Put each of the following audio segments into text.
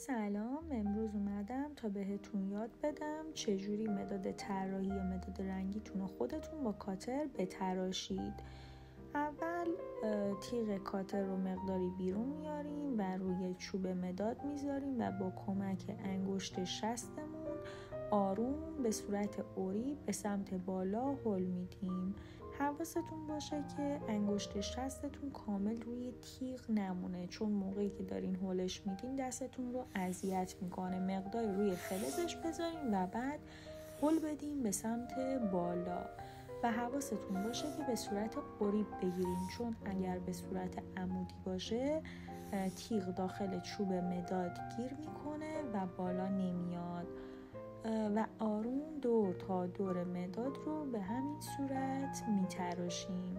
سلام، امروز اومدم تا بهتون یاد بدم چجوری مداد طراحی یا مداد رنگیتون رو خودتون با کاتر بتراشید. اول تیغ کاتر رو مقداری بیرون میاریم و روی چوب مداد میذاریم و با کمک انگشت شستمون آروم به صورت اوری به سمت بالا هل میدیم. حواستون باشه که انگشت شستتون کامل روی تیغ نمونه، چون موقعی که دارین هلش میدین دستتون رو اذیت میکنه. مقدار روی فلزش بذارین و بعد هل بدین به سمت بالا و حواستون باشه که به صورت اوری بگیرین، چون اگر به صورت عمودی باشه تیغ داخل چوب مداد گیر میکنه و بالا نمیاد. و آروم دور تا دور مداد رو به همین صورت میتراشیم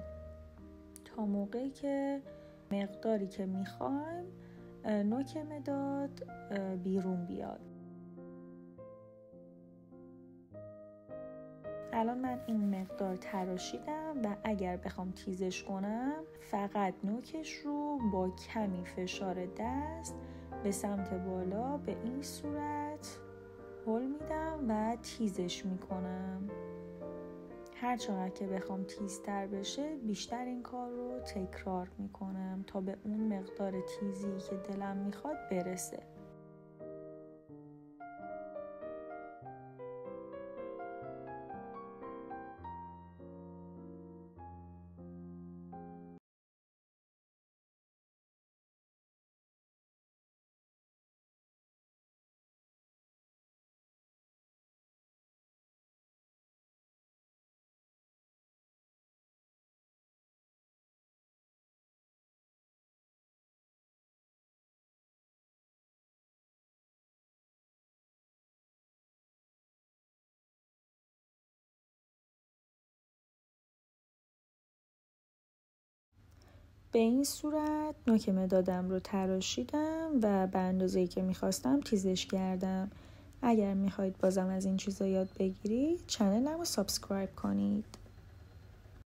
تا موقعی که مقداری که میخوایم نوک مداد بیرون بیاد. الان من این مقدار تراشیدم و اگر بخوام تیزش کنم فقط نوکش رو با کمی فشار دست به سمت بالا به این صورت هل میدم و تیزش میکنم. هر چقدر که بخوام تیزتر بشه بیشتر این کار رو تکرار میکنم تا به اون مقدار تیزی که دلم میخواد برسه. به این صورت نوک مدادم رو تراشیدم و به اندازه‌ای که میخواستم تیزش کردم. اگر میخواید بازم از این چیزا یاد بگیرید چنلم رو سابسکرایب کنید.